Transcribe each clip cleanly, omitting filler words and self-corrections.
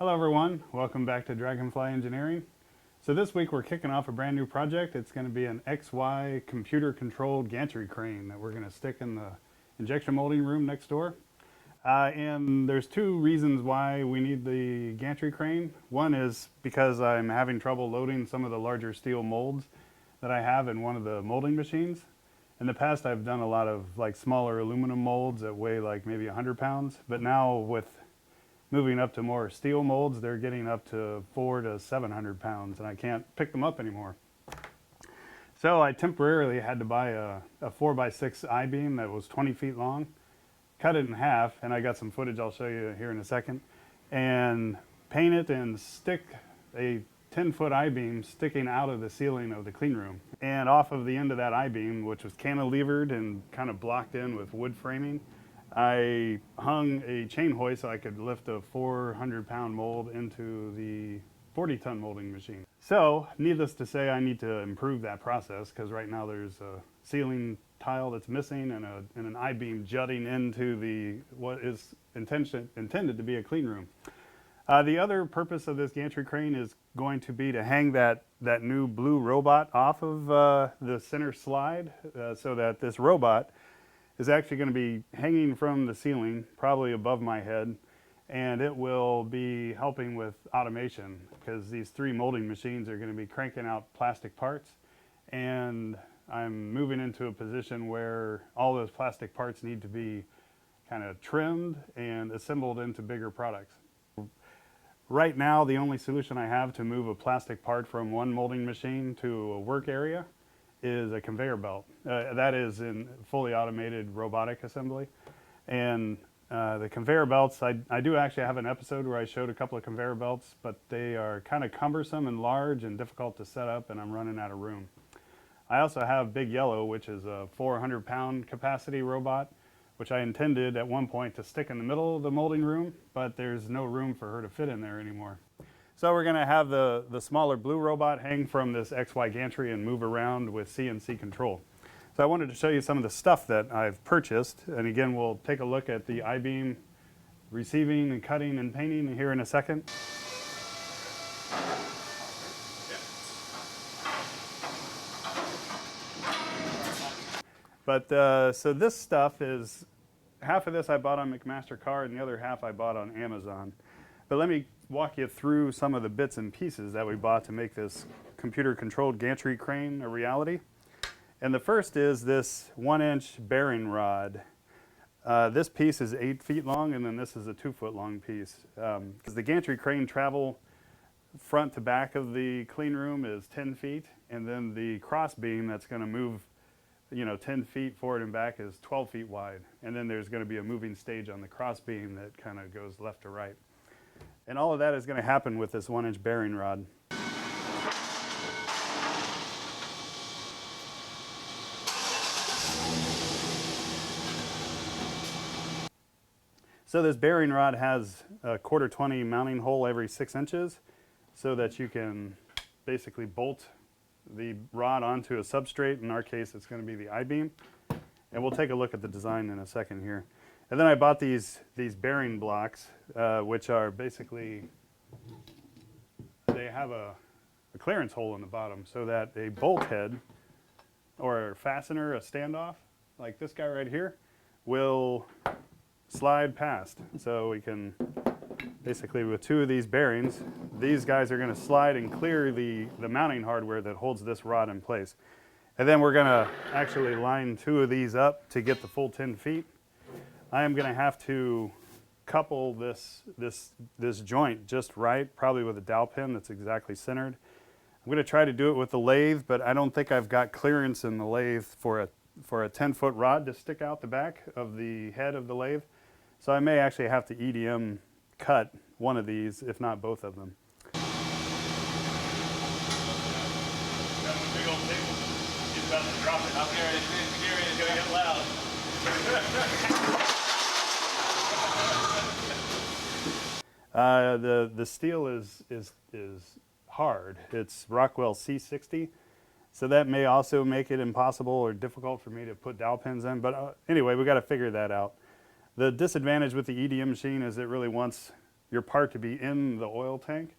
Hello everyone, welcome back to Dragonfly Engineering. So this week we're kicking off a brand new project. It's going to be an XY computer controlled gantry crane that we're going to stick in the injection molding room next door. And there's two reasons why we need the gantry crane. One is because I'm having trouble loading some of the larger steel molds that I have in one of the molding machines. In the past I've done a lot of like smaller aluminum molds that weigh like maybe 100 pounds, but now with moving up to more steel molds, they're getting up to 400 to 700 pounds, and I can't pick them up anymore. So I temporarily had to buy a 4x6 I-beam that was 20 feet long, cut it in half, and I got some footage I'll show you here in a second, and paint it and stick a 10-foot I-beam sticking out of the ceiling of the clean room. And off of the end of that I-beam, which was cantilevered and kind of blocked in with wood framing, I hung a chain hoist so I could lift a 400-pound mold into the 40-ton molding machine. So, needless to say, I need to improve that process because right now there's a ceiling tile that's missing and an I-beam jutting into what is intended to be a clean room. The other purpose of this gantry crane is going to be to hang that new blue robot off of the center slide so that this robot is actually going to be hanging from the ceiling, probably above my head, and it will be helping with automation because these three molding machines are going to be cranking out plastic parts, and I'm moving into a position where all those plastic parts need to be kind of trimmed and assembled into bigger products. Right now, the only solution I have to move a plastic part from one molding machine to a work area is a conveyor belt. That is in fully automated robotic assembly. And the conveyor belts, I do actually have an episode where I showed a couple of conveyor belts, but they are kind of cumbersome and large and difficult to set up, and I'm running out of room. I also have Big Yellow, which is a 400-pound capacity robot, which I intended at one point to stick in the middle of the molding room, but there's no room for her to fit in there anymore. So we're going to have the smaller blue robot hang from this XY gantry and move around with CNC control. So I wanted to show you some of the stuff that I've purchased, and again we'll take a look at the I-beam receiving and cutting and painting here in a second. But so this stuff is, half of this I bought on McMaster-Carr and the other half I bought on Amazon. But let me walk you through some of the bits and pieces that we bought to make this computer-controlled gantry crane a reality. And the first is this 1-inch bearing rod. This piece is 8 feet long, and then this is a 2-foot-long piece. Because the gantry crane travel front to back of the clean room is 10 feet, and then the cross beam that's going to move 10 feet forward and back is 12 feet wide. And then there's going to be a moving stage on the cross beam that kind of goes left to right. And all of that is going to happen with this 1-inch bearing rod. So this bearing rod has a 1/4-20 mounting hole every 6 inches so that you can basically bolt the rod onto a substrate. In our case, it's going to be the I-beam. And we'll take a look at the design in a second here. And then I bought these bearing blocks, which are basically, they have a clearance hole in the bottom so that a bolt head or a fastener, a standoff, like this guy right here, will slide past. So we can, basically with two of these bearings, these guys are going to slide and clear the mounting hardware that holds this rod in place. And then we're going to actually line two of these up to get the full 10 feet. I am going to have to couple this joint just right, probably with a dowel pin that's exactly centered. I'm going to try to do it with the lathe, but I don't think I've got clearance in the lathe for a 10-foot rod to stick out the back of the head of the lathe. So I may actually have to EDM cut one of these, if not both of them. Got one big old table. He's about to drop it. I'm getting ready to get loud. The steel is hard. It's Rockwell C60, so that may also make it impossible or difficult for me to put dowel pins in. But anyway, we got to figure that out. The disadvantage with the EDM machine is it really wants your part to be in the oil tank.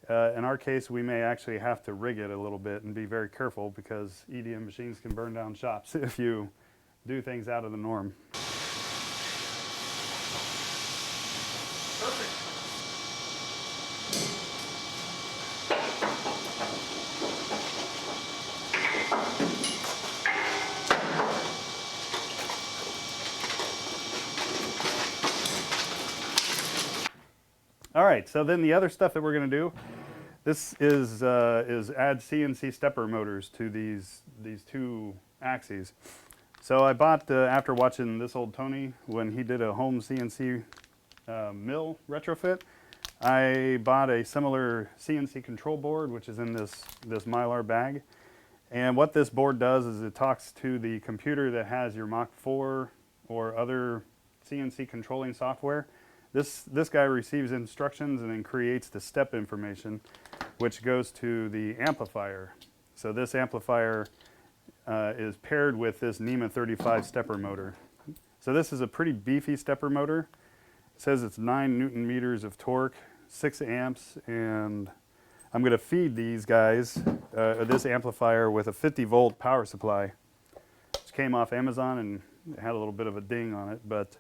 In our case, we may actually have to rig it a little bit and be very careful because EDM machines can burn down shops if you do things out of the norm. All right, so then the other stuff that we're going to do, this is add CNC Stepper Motors to these two axes. So I bought, after watching this old Tony, when he did a home CNC mill retrofit, I bought a similar CNC control board, which is in this Mylar bag. And what this board does is it talks to the computer that has your Mach 4 or other CNC controlling software. This guy receives instructions and then creates the step information, which goes to the amplifier. So this amplifier is paired with this NEMA 35 stepper motor. So this is a pretty beefy stepper motor. It says it's 9 Newton meters of torque, 6 amps, and I'm going to feed these guys, this amplifier, with a 50 volt power supply. Which came off Amazon and it had a little bit of a ding on it, but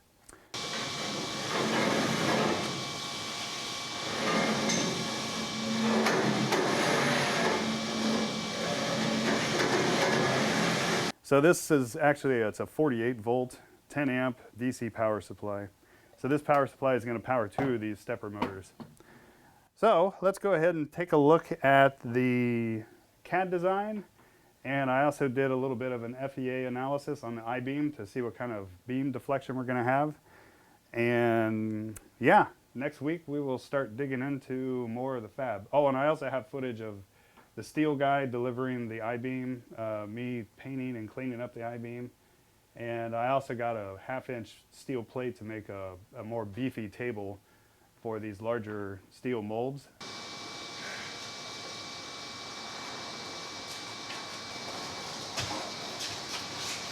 so this is actually, it's a 48 volt, 10 amp DC power supply. So this power supply is going to power 2 of these stepper motors. So let's go ahead and take a look at the CAD design. And I also did a little bit of an FEA analysis on the I-beam to see what kind of beam deflection we're going to have. And yeah, next week we will start digging into more of the fab. Oh, and I also have footage of the steel guy delivering the I-beam, me painting and cleaning up the I-beam. And I also got a 1/2-inch steel plate to make a more beefy table for these larger steel molds.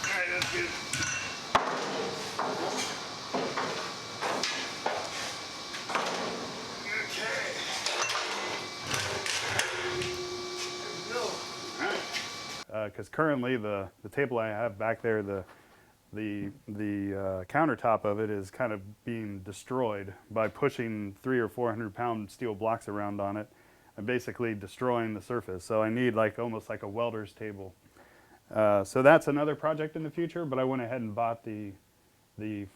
All right, that's good. Because currently the table I have back there, the countertop of it is kind of being destroyed by pushing 300 or 400 pound steel blocks around on it and basically destroying the surface. So I need almost like a welder's table. So that's another project in the future, but I went ahead and bought the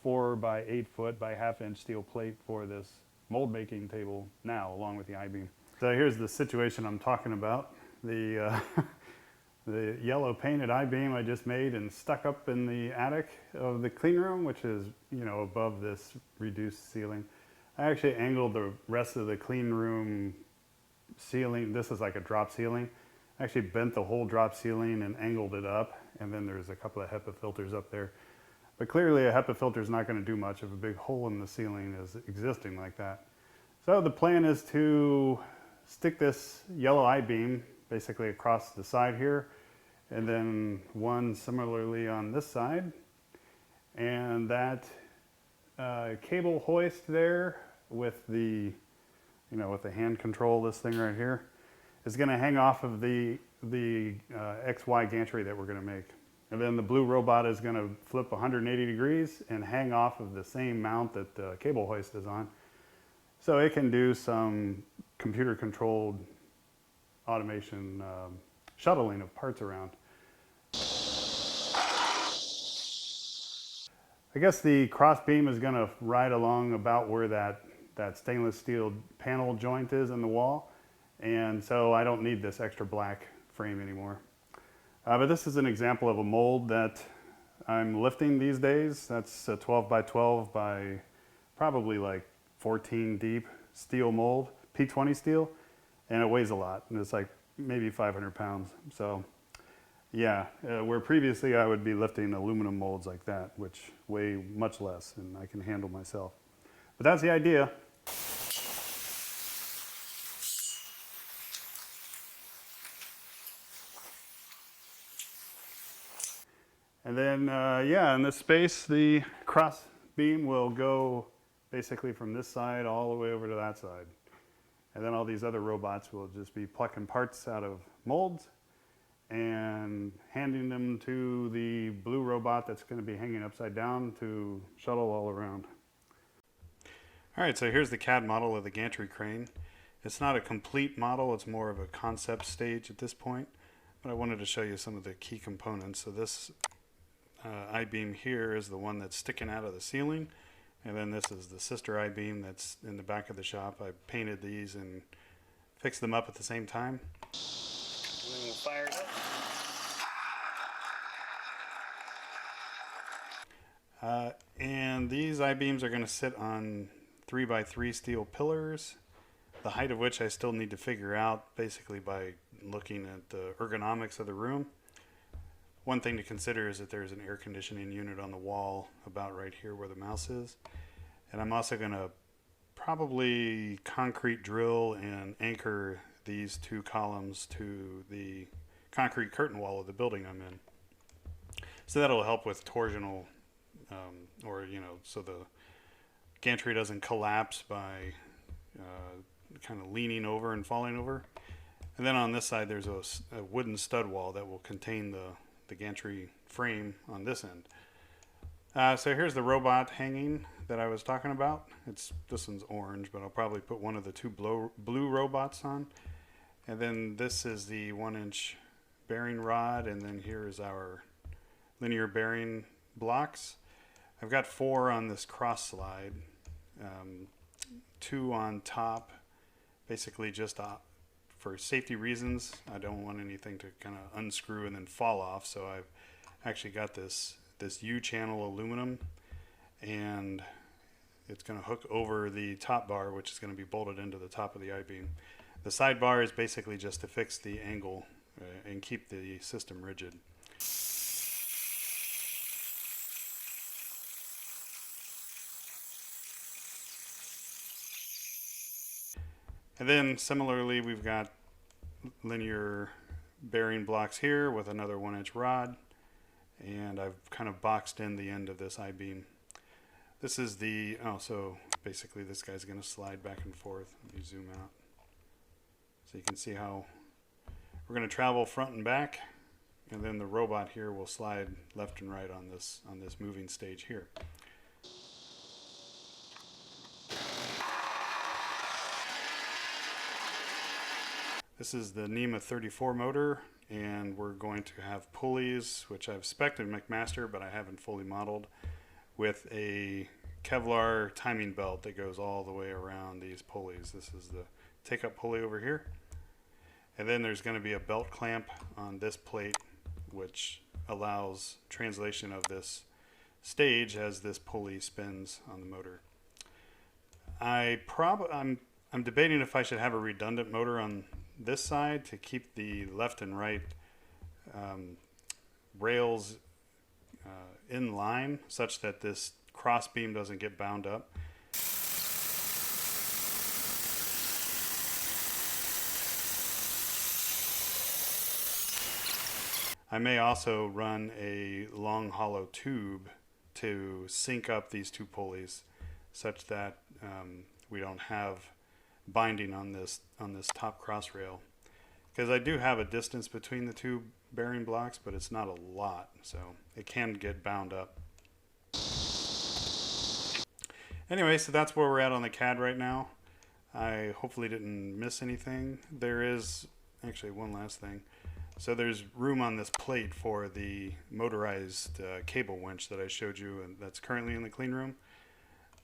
4 by 8 foot by 1/2-inch steel plate for this mold making table now, along with the I-beam. So here's the situation I'm talking about. The yellow painted I-beam I just made and stuck up in the attic of the clean room, which is, above this reduced ceiling. I actually angled the rest of the clean room ceiling. This is like a drop ceiling. I actually bent the whole drop ceiling and angled it up, and then there's a couple of HEPA filters up there. But clearly a HEPA filter is not going to do much if a big hole in the ceiling is existing like that. So the plan is to stick this yellow I-beam basically across the side here, and then one similarly on this side. And that cable hoist there with the, with the hand control, this thing right here, is going to hang off of the XY gantry that we're going to make. And then the blue robot is going to flip 180 degrees and hang off of the same mount that the cable hoist is on. So it can do some computer controlled automation shuttling of parts around. I guess the cross beam is going to ride along about where that stainless steel panel joint is in the wall, and so I don't need this extra black frame anymore. But this is an example of a mold that I'm lifting these days. That's a 12 by 12 by probably like 14 deep steel mold, P20 steel, and it weighs a lot. And it's like maybe 500 pounds. So yeah, where previously I would be lifting aluminum molds like that, which weigh much less and I can handle myself. But that's the idea. And then, yeah, in this space, the cross beam will go basically from this side all the way over to that side. And then all these other robots will just be plucking parts out of molds and handing them to the blue robot that's going to be hanging upside down to shuttle all around. Alright, so here's the CAD model of the gantry crane. It's not a complete model, it's more of a concept stage at this point, but I wanted to show you some of the key components. So this I-beam here is the one that's sticking out of the ceiling, and then this is the sister I-beam that's in the back of the shop. I painted these and fixed them up at the same time. And then we'll fire it up. And these I-beams are going to sit on 3x3 steel pillars, the height of which I still need to figure out basically by looking at the ergonomics of the room. One thing to consider is that there's an air conditioning unit on the wall about right here where the mouse is. And I'm also going to probably concrete drill and anchor these two columns to the concrete curtain wall of the building I'm in. So that'll help with torsional, so the gantry doesn't collapse by kind of leaning over and falling over. And then on this side there's a wooden stud wall that will contain the gantry frame on this end. So here's the robot hanging that I was talking about. This one's orange, but I'll probably put one of the two blue robots on. And then this is the 1-inch bearing rod, and then here is our linear bearing blocks. I've got 4 on this cross slide, 2 on top, basically just for safety reasons. I don't want anything to kind of unscrew and then fall off, so I've actually got this U-channel aluminum, and it's going to hook over the top bar, which is going to be bolted into the top of the I-beam. The side bar is basically just to fix the angle and keep the system rigid. And then similarly, we've got linear bearing blocks here with another 1-inch rod, and I've kind of boxed in the end of this I-beam. This is so basically this guy's going to slide back and forth. Let me zoom out so you can see how we're going to travel front and back, and then the robot here will slide left and right on this moving stage here. This is the NEMA 34 motor, and we're going to have pulleys, which I've spec'd in McMaster, but I haven't fully modeled, with a Kevlar timing belt that goes all the way around these pulleys. This is the take-up pulley over here. And then there's going to be a belt clamp on this plate, which allows translation of this stage as this pulley spins on the motor. I'm debating if I should have a redundant motor on this side to keep the left and right rails in line, such that this cross beam doesn't get bound up. I may also run a long hollow tube to sync up these two pulleys such that we don't have binding on this top cross rail, because I do have a distance between the two bearing blocks, but it's not a lot, so it can get bound up. Anyway, so that's where we're at on the CAD right now. I hopefully didn't miss anything. There is actually one last thing. So there's room on this plate for the motorized cable winch that I showed you, and that's currently in the clean room.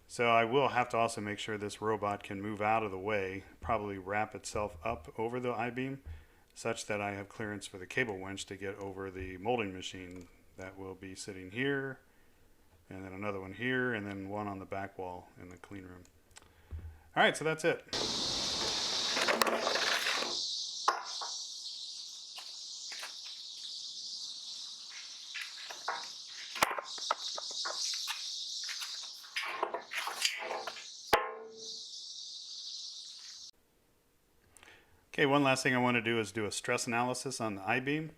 So I will have to also make sure this robot can move out of the way, probably wrap itself up over the I-beam, such that I have clearance for the cable winch to get over the molding machine that will be sitting here, and then another one here, and then one on the back wall in the clean room. All right, so that's it. Okay, one last thing I want to do is do a stress analysis on the I-beam.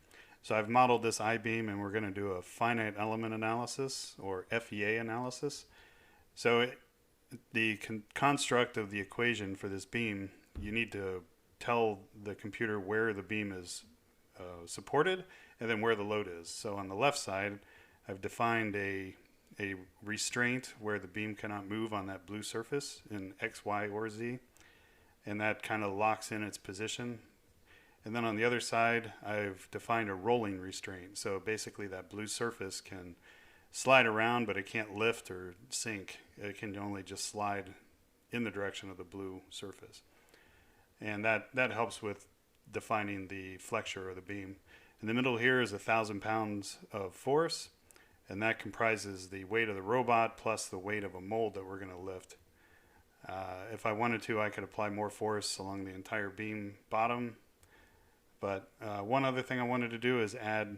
So I've modeled this I-beam, and we're going to do a finite element analysis, or FEA analysis. So the construct of the equation for this beam, you need to tell the computer where the beam is supported and then where the load is. So on the left side, I've defined a restraint where the beam cannot move on that blue surface in X, Y, or Z, and that kind of locks in its position. And then on the other side, I've defined a rolling restraint. So basically that blue surface can slide around, but it can't lift or sink. It can only just slide in the direction of the blue surface. And that helps with defining the flexure of the beam. In the middle here is 1,000 pounds of force, and that comprises the weight of the robot plus the weight of a mold that we're going to lift. If I wanted to, I could apply more force along the entire beam bottom. But one other thing I wanted to do is add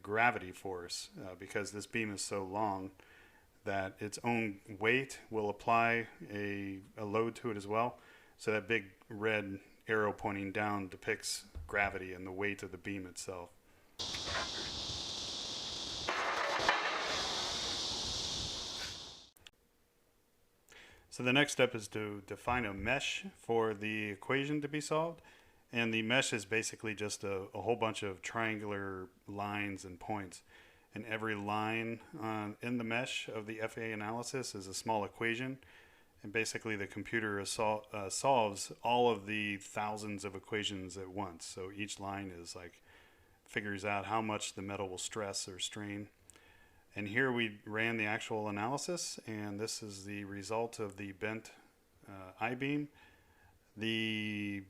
gravity force because this beam is so long that its own weight will apply a load to it as well. So that big red arrow pointing down depicts gravity and the weight of the beam itself. So the next step is to define a mesh for the equation to be solved. And the mesh is basically just a whole bunch of triangular lines and points. And every line in the mesh of the FA analysis is a small equation. And basically the computer solves all of the thousands of equations at once. So each line is figures out how much the metal will stress or strain. And here we ran the actual analysis, and this is the result of the bent I-beam. The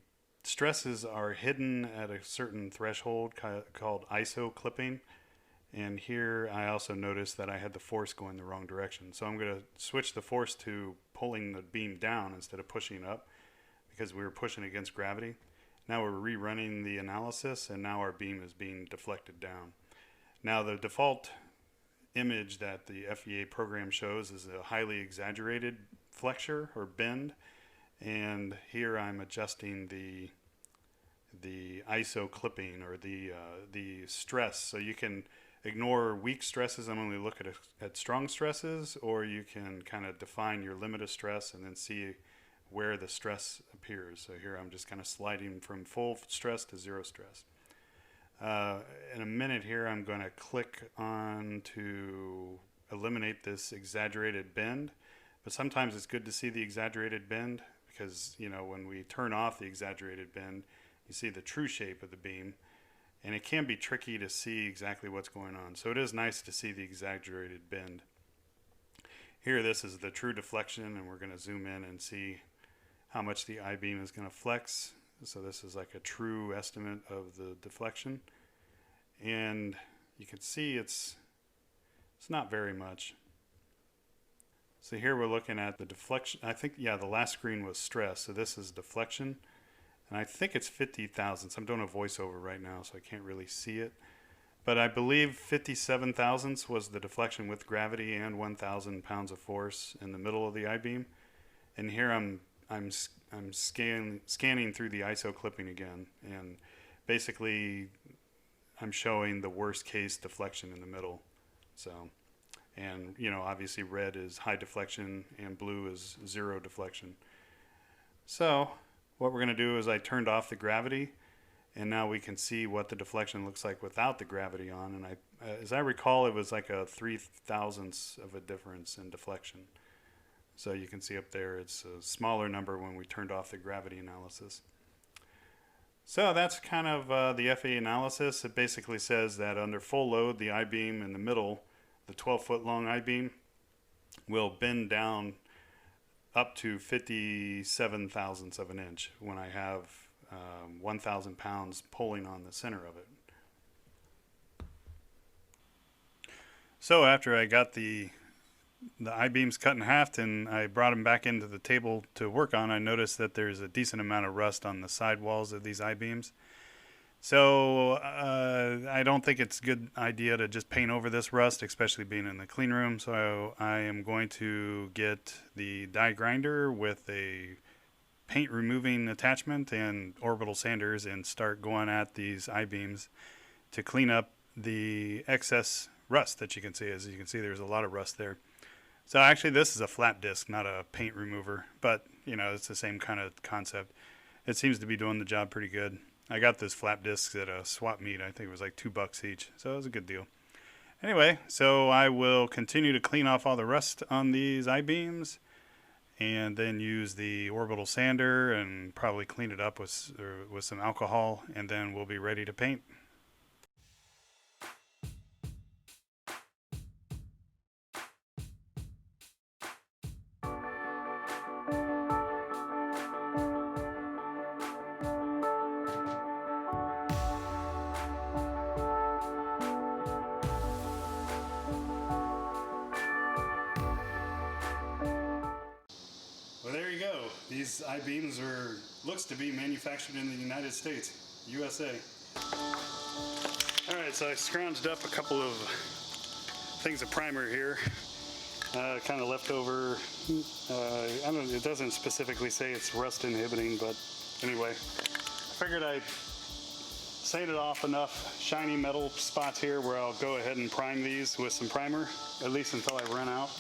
stresses are hidden at a certain threshold called ISO clipping. And here I also noticed that I had the force going the wrong direction. So I'm going to switch the force to pulling the beam down instead of pushing it up because we were pushing against gravity. Now we're rerunning the analysis, and now our beam is being deflected down. Now the default image that the FEA program shows is a highly exaggerated flexure or bend, and here I'm adjusting the ISO clipping or the stress. So you can ignore weak stresses and only look at strong stresses, or you can kind of define your limit of stress and then see where the stress appears. So here I'm just kind of sliding from full stress to zero stress. In a minute here I'm going to click on to eliminate this exaggerated bend, but sometimes it's good to see the exaggerated bend because when we turn off the exaggerated bend you see the true shape of the beam, and it can be tricky to see exactly what's going on. So it is nice to see the exaggerated bend. Here this is the true deflection, and we're going to zoom in and see how much the I-beam is going to flex. So this is like a true estimate of the deflection, and you can see it's not very much. So here we're looking at the deflection. I think, yeah, the last screen was stress, so this is deflection, and I think it's 50 thousandths. I'm doing a voiceover right now, so I can't really see it, but I believe 57 thousandths was the deflection with gravity and 1,000 pounds of force in the middle of the I-beam. And here I'm scanning through the ISO clipping again, and basically I'm showing the worst case deflection in the middle. So, and obviously red is high deflection and blue is zero deflection. So what we're going to do is I turned off the gravity, and now we can see what the deflection looks like without the gravity on. And as I recall, it was like a 3 thousandths of a difference in deflection. So you can see up there it's a smaller number when we turned off the gravity analysis. So that's kind of the FA analysis. It basically says that under full load, the I-beam in the middle, the 12-foot long I-beam, will bend down up to 57 thousandths of an inch when I have 1,000 pounds pulling on the center of it. So after I got the I-beams cut in half and I brought them back into the table to work on, I noticed that there's a decent amount of rust on the side walls of these I-beams. So I don't think it's a good idea to just paint over this rust, especially being in the clean room. So I am going to get the die grinder with a paint removing attachment and orbital sanders and start going at these I-beams to clean up the excess rust that you can see. As you can see, there's a lot of rust there. So actually this is a flap disc, not a paint remover, but you know, it's the same kind of concept. It seems to be doing the job pretty good. I got this flap discs at a swap meet. I think it was like $2 each, so it was a good deal. Anyway, so I will continue to clean off all the rust on these I-beams and then use the orbital sander and probably clean it up with some alcohol, and then we'll be ready to paint. Well, there you go. These I-beams looks to be manufactured in the United States, USA. All right, so I scrounged up a couple of things of primer here, kind of leftover. I don't. It doesn't specifically say it's rust inhibiting, but anyway, I figured I'd sand it off enough shiny metal spots here where I'll go ahead and prime these with some primer, at least until I run out.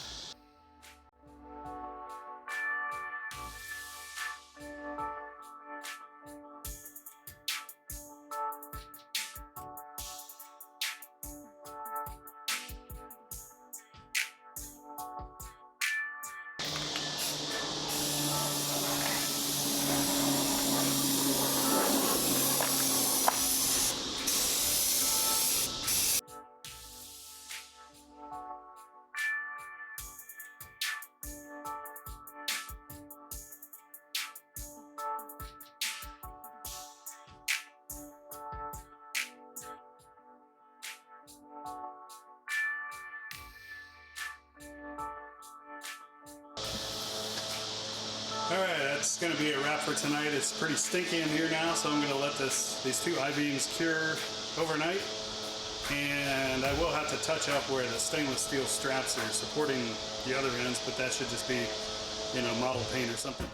Alright, that's going to be a wrap for tonight. It's pretty stinky in here now, so I'm going to let these two I-beams cure overnight. And I will have to touch up where the stainless steel straps are supporting the other ends, but that should just be, you know, model paint or something.